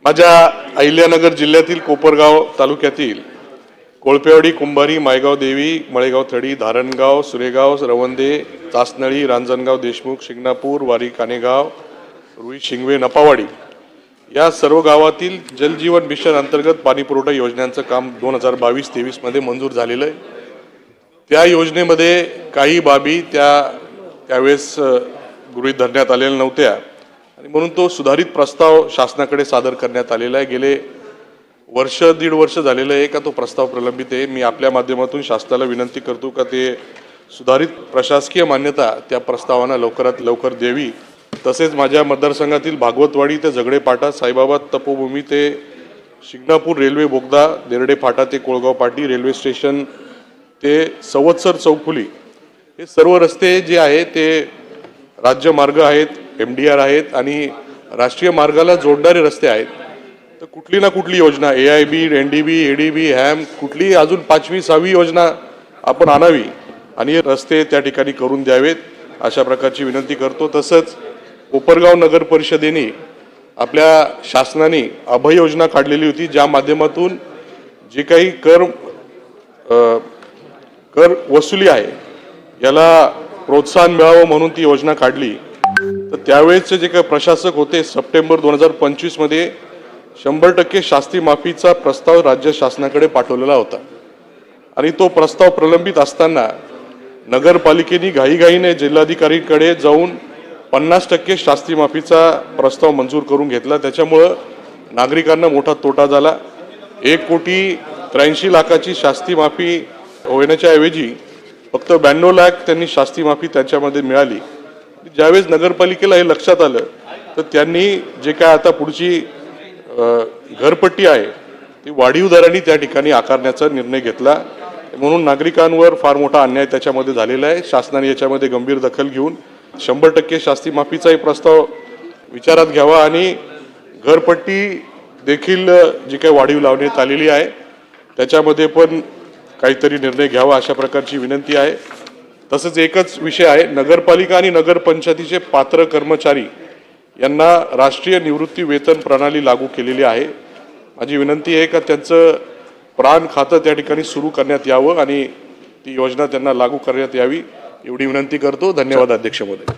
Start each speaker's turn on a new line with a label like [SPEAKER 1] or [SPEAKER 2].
[SPEAKER 1] माझ्या अहिल्यानगर जिल्ह्यातील कोपरगाव तालुक्यातील कोळपेवाडी, कुंभारी, मायगाव देवी, मळेगाव थडी, धारणगाव, सुरेगाव, रवंदे, चासनळी, रांजणगाव, देशमुख, शिंगणापूर, वारी, कानेगाव, रुई, शिंगवे, नपावाडी या सर्व गावातील जलजीवन मिशन अंतर्गत पाणी पुरवठा योजनांचं काम 2022-23 मध्ये मंजूर झालेलं आहे। त्या योजनेमध्ये काही बाबी त्यावेळेस गृहीत धरण्यात आलेल्या नव्हत्या आणि म्हणून तो सुधारित प्रस्ताव शासनाकडे सादर करण्यात आलेला आहे। गेले दीड वर्ष झालेलं आहे का तो प्रस्ताव प्रलंबित आहे। मी आपल्या माध्यमातून शासनाला विनंती करतो का ते सुधारित प्रशासकीय मान्यता त्या प्रस्तावांना लवकरात लवकर द्यावी। तसेच माझ्या मतदारसंघातील भागवतवाडी ते झगडे फाटा, साईबाबा तपोभूमी ते शिंगणापूर रेल्वे बोगदा, देरडे फाटा ते कोळगाव पाटी रेल्वे स्टेशन ते संवत्सर चौफुली हे सर्व रस्ते जे आहेत ते राज्य मार्ग आहेत, MDR आहेत आणि राष्ट्रीय मार्गाला जोडणारे रस्ते आहेत। तर कुठली ना कुठली योजना AIB, NDB, ADB, HAM कुठली अजून 5वी 6वी योजना आपण आणावी आणि रस्ते त्या ठिकाणी करून द्यावेत अशा प्रकारची विनंती करतो। तसंच कोपरगाव नगर परिषदेने आपल्या शासनाने अभय योजना काढलेली होती, ज्या माध्यमातून जे काही कर वसुली आहे याला प्रोत्साहन मिळावं म्हणून ती योजना काढली। तर त्यावेळेचे जे काही प्रशासक होते सप्टेंबर 2025 मध्ये 100% शास्ती माफीचा प्रस्ताव राज्य शासनाकडे पाठवलेला होता आणि तो प्रस्ताव प्रलंबित असताना नगरपालिकेने घाईघाईने जिल्हाधिकारीकडे जाऊन 50% शास्ती माफीचा प्रस्ताव मंजूर करून घेतला। त्याच्यामुळे नागरिकांना मोठा तोटा झाला। 1,83,00,000 शास्ती माफी होण्याच्या ऐवजी फक्त 92 लाख त्यांनी शास्ती माफी त्याच्यामध्ये मिळाली। ज्यावेळेस नगरपालिकेला हे लक्षात आलं तर त्यांनी जे काय आता पुढची घरपट्टी आहे ती वाढीव दराने त्या ठिकाणी आकारण्याचा निर्णय घेतला। म्हणून नागरिकांवर फार मोठा अन्याय त्याच्यामध्ये झालेला आहे। शासनाने याच्यामध्ये गंभीर दखल घेऊन 100% शास्ती माफीचाही प्रस्ताव विचारात घ्यावा आणि घरपट्टी देखील जी काही वाढीव लावण्यात आलेली आहे त्याच्यामध्ये पण काहीतरी निर्णय घ्यावा अशा प्रकारची विनंती आहे। तसंच एकच विषय आहे, नगरपालिका आणि नगरपंचायतीचे पात्र कर्मचारी यांना राष्ट्रीय निवृत्ती वेतन प्रणाली लागू केलेली आहे। माझी विनंती आहे का त्यांचं प्राण खातं त्या ठिकाणी सुरू करण्यात यावं आणि ती योजना त्यांना लागू करण्यात यावी एवढी विनंती करतो। धन्यवाद अध्यक्ष महोदय।